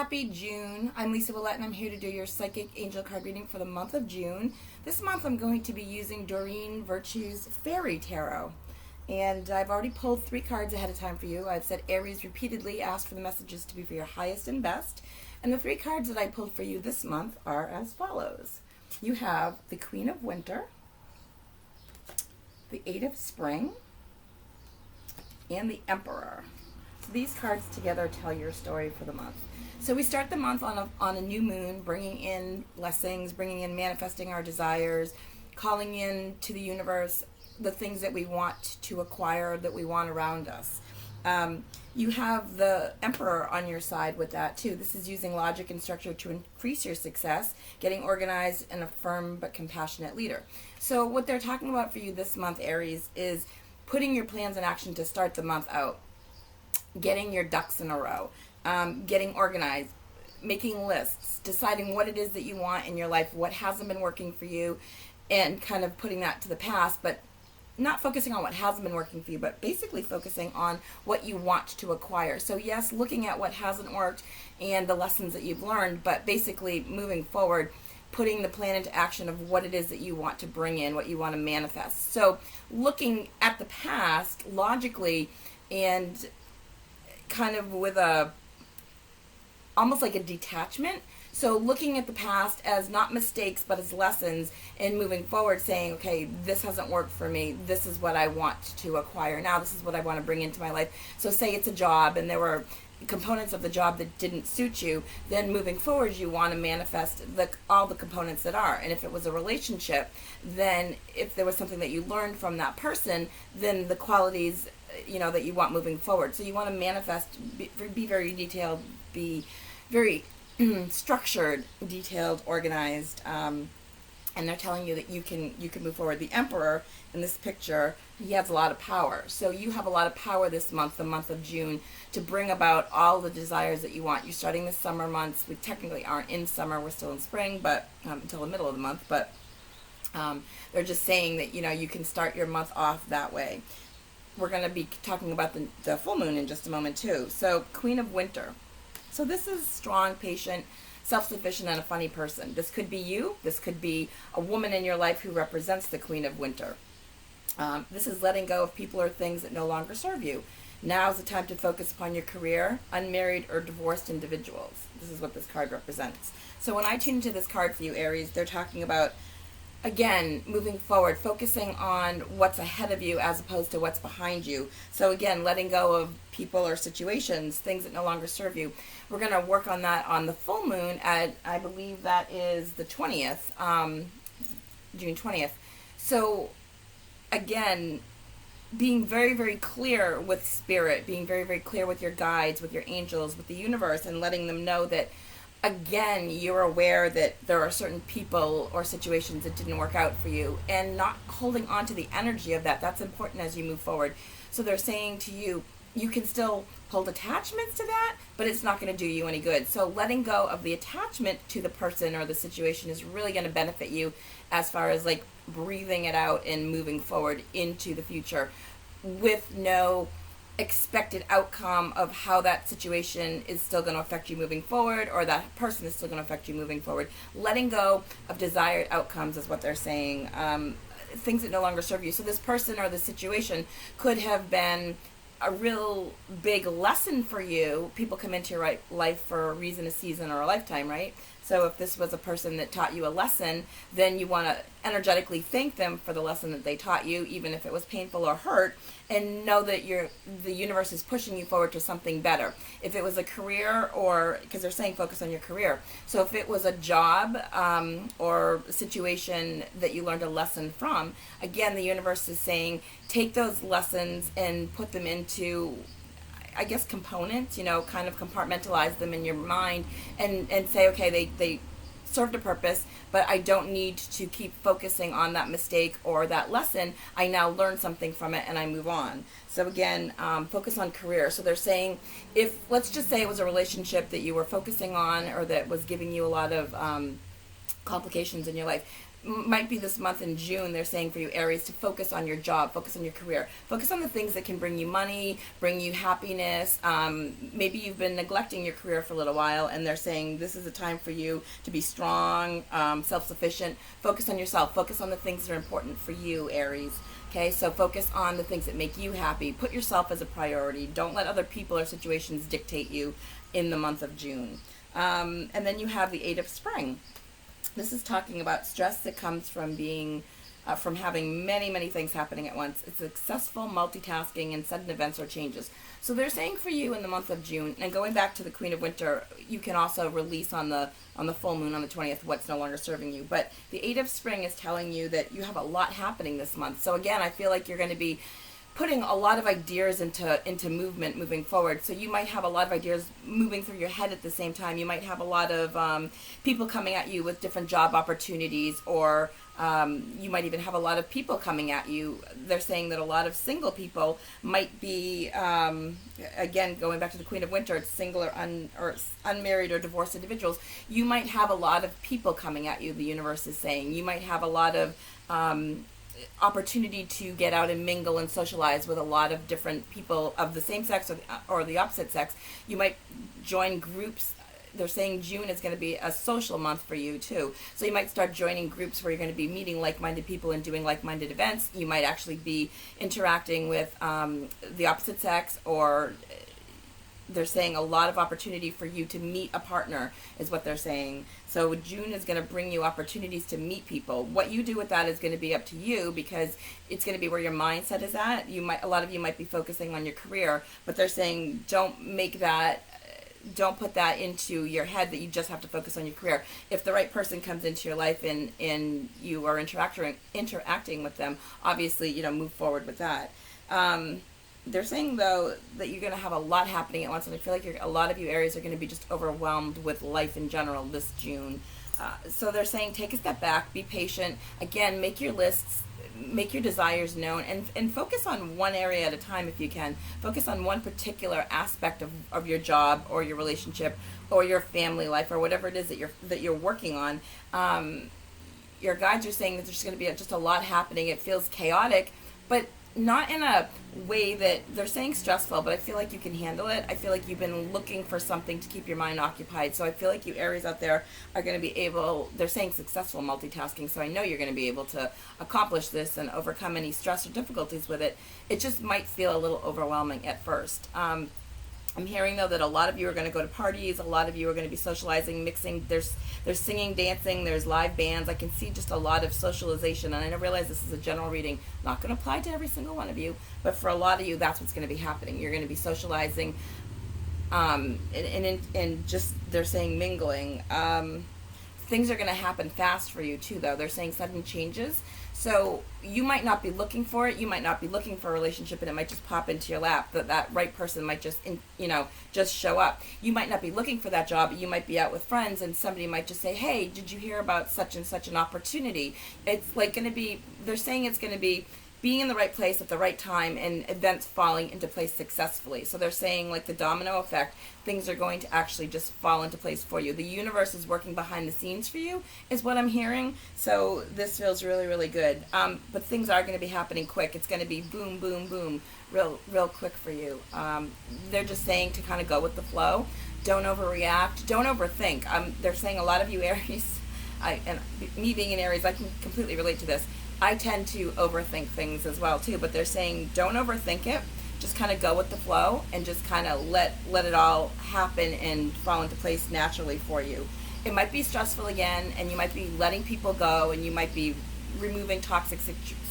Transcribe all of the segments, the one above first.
Happy June. I'm Lisa Ouellet and I'm here to do your Psychic Angel card reading for the month of June. This month I'm going to be using Doreen Virtue's Fairy Tarot. And I've already pulled 3 cards ahead of time for you. I've said Aries repeatedly, asked for the messages to be for your highest and best. And the 3 cards that I pulled for you this month are as follows. You have the Queen of Winter, the 8 of Spring, and the Emperor. So these cards together tell your story for the month. So we start the month on a new moon, bringing in blessings, bringing in manifesting our desires, calling in to the universe the things that we want to acquire, that we want around us. You have the Emperor on your side with that too. This is using logic and structure to increase your success, getting organized, and a firm but compassionate leader. So what they're talking about for you this month, Aries, is putting your plans in action to start the month out, getting your ducks in a row, getting organized, making lists, deciding what it is that you want in your life, what hasn't been working for you, and kind of putting that to the past, but not focusing on what hasn't been working for you, but basically focusing on what you want to acquire. So yes, looking at what hasn't worked and the lessons that you've learned, but basically moving forward, putting the plan into action of what it is that you want to bring in, what you want to manifest. So looking at the past logically and kind of with almost like a detachment. So looking at the past as not mistakes, but as lessons, and moving forward saying, okay, this hasn't worked for me. This is what I want to acquire. Now this is what I want to bring into my life. So say it's a job and there were components of the job that didn't suit you, then moving forward you want to manifest all the components that are. And if it was a relationship, then if there was something that you learned from that person, then the qualities that you want moving forward. So you want to manifest, be very detailed, be very structured, detailed, organized, and they're telling you that you can move forward. The Emperor in this picture, he has a lot of power. So you have a lot of power this month, the month of June, to bring about all the desires that you want. You're starting the summer months. We technically aren't in summer, we're still in spring, but until the middle of the month, but they're just saying that you can start your month off that way. We're going to be talking about the full moon in just a moment too. So Queen of Winter. So this is strong, patient, self-sufficient, and a funny person. This could be you. This could be a woman in your life who represents the Queen of Winter. This is letting go of people or things that no longer serve you. Now is the time to focus upon your career, unmarried or divorced individuals. This is what this card represents. So when I tune into this card for you, Aries, they're talking about, again, moving forward, focusing on what's ahead of you as opposed to what's behind you. So again, letting go of people or situations, things that no longer serve you. We're going to work on that on the full moon at, I believe that is the 20th, June 20th. So again, being very, very clear with spirit, being very, very clear with your guides, with your angels, with the universe, and letting them know that again, you're aware that there are certain people or situations that didn't work out for you, and not holding on to the energy of that. That's important as you move forward. So they're saying to you, you can still hold attachments to that, but it's not going to do you any good. So letting go of the attachment to the person or the situation is really going to benefit you as far as like breathing it out and moving forward into the future with no expected outcome of how that situation is still going to affect you moving forward, or that person is still going to affect you moving forward. Letting go of desired outcomes is what they're saying. Things that no longer serve you. So this person or the situation could have been a real big lesson for you. People come into your life for a reason, a season, or a lifetime, right? So if this was a person that taught you a lesson, then you want to energetically thank them for the lesson that they taught you, even if it was painful or hurt, and know that the universe is pushing you forward to something better. If it was a career, or because they're saying focus on your career. So if it was a job or a situation that you learned a lesson from, again, the universe is saying take those lessons and put them into, I guess, components, kind of compartmentalize them in your mind and say, okay, they served a purpose, but I don't need to keep focusing on that mistake or that lesson. I now learn something from it and I move on. So again, focus on career. So they're saying, if, let's just say it was a relationship that you were focusing on or that was giving you a lot of complications in your life, might be this month in June, they're saying for you, Aries, to focus on your job, focus on your career, focus on the things that can bring you money, bring you happiness. Maybe you've been neglecting your career for a little while, and they're saying this is a time for you to be strong, self-sufficient. Focus on yourself. Focus on the things that are important for you, Aries. Okay, so focus on the things that make you happy. Put yourself as a priority. Don't let other people or situations dictate you in the month of June. And then you have the 8 of Spring. This is talking about stress that comes from being, from having many things happening at once. It's successful multitasking and sudden events or changes. So they're saying for you in the month of June, and going back to the Queen of Winter, you can also release on the full moon on the 20th what's no longer serving you. But the 8 of Spring is telling you that you have a lot happening this month. So again, I feel like you're going to be putting a lot of ideas into movement moving forward. So you might have a lot of ideas moving through your head at the same time. You might have a lot of people coming at you with different job opportunities, or you might even have a lot of people coming at you. They're saying that a lot of single people might be, again, going back to the Queen of Winter, it's single or unmarried or divorced individuals. You might have a lot of people coming at you, the universe is saying. You might have a lot of opportunity to get out and mingle and socialize with a lot of different people of the same sex or the opposite sex. You might join groups. They're saying June is going to be a social month for you too. So you might start joining groups where you're going to be meeting like-minded people and doing like-minded events. You might actually be interacting with the opposite sex, or they're saying a lot of opportunity for you to meet a partner is what they're saying. So June is going to bring you opportunities to meet people. What you do with that is going to be up to you, because it's going to be where your mindset is at. A lot of you might be focusing on your career, but they're saying don't put that into your head that you just have to focus on your career. If the right person comes into your life and you are interacting with them, obviously, move forward with that. They're saying, though, that you're going to have a lot happening at once, and I feel like a lot of you Aries are going to be just overwhelmed with life in general this June. So they're saying take a step back, be patient. Again, make your lists, make your desires known, and focus on one area at a time if you can. Focus on one particular aspect of your job or your relationship or your family life or whatever it is that you're working on. Your guides are saying that there's going to be just a lot happening. It feels chaotic, but not in a way that they're saying stressful, but I feel like you can handle it. I feel like you've been looking for something to keep your mind occupied. So I feel like you Aries out there are going to be able, they're saying successful multitasking, so I know you're going to be able to accomplish this and overcome any stress or difficulties with it. It just might feel a little overwhelming at first. I'm hearing, though, that a lot of you are going to go to parties, a lot of you are going to be socializing, mixing, there's singing, dancing, there's live bands. I can see just a lot of socialization, and I realize this is a general reading, not going to apply to every single one of you, but for a lot of you, that's what's going to be happening. You're going to be socializing, and just, they're saying mingling. Things are going to happen fast for you, too, though. They're saying sudden changes. So you might not be looking for it. You might not be looking for a relationship, and it might just pop into your lap. That right person might just, just show up. You might not be looking for that job. You might be out with friends, and somebody might just say, hey, did you hear about such and such an opportunity? It's like going to be, they're saying it's going to be being in the right place at the right time and events falling into place successfully. So they're saying, like the domino effect, things are going to actually just fall into place for you. The universe is working behind the scenes for you, is what I'm hearing. So this feels really, really good. But things are going to be happening quick. It's going to be boom, boom, boom, real quick for you. They're just saying to kind of go with the flow. Don't overreact. Don't overthink. They're saying a lot of you Aries, and me being an Aries, I can completely relate to this. I tend to overthink things as well too, but they're saying don't overthink it. Just kind of go with the flow and just kind of let it all happen and fall into place naturally for you. It might be stressful again, and you might be letting people go, and you might be removing toxic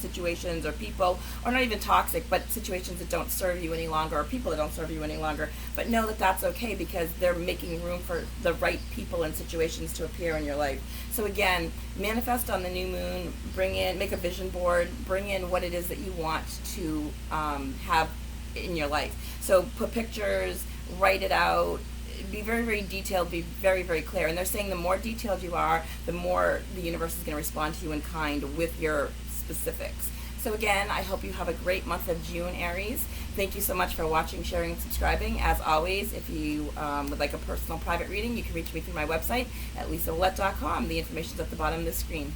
situations or people, or not even toxic, but situations that don't serve you any longer, or people that don't serve you any longer. But know that that's okay, because they're making room for the right people and situations to appear in your life. So again, manifest on the new moon, make a vision board, bring in what it is that you want to have in your life. So put pictures, write it out, be very, very detailed, be very, very clear. And they're saying the more detailed you are, the more the universe is going to respond to you in kind with your specifics. So again, I hope you have a great month of June, Aries. Thank you so much for watching, sharing, and subscribing. As always, if you would like a personal private reading, you can reach me through my website at lisauouellet.com. The information is at the bottom of the screen.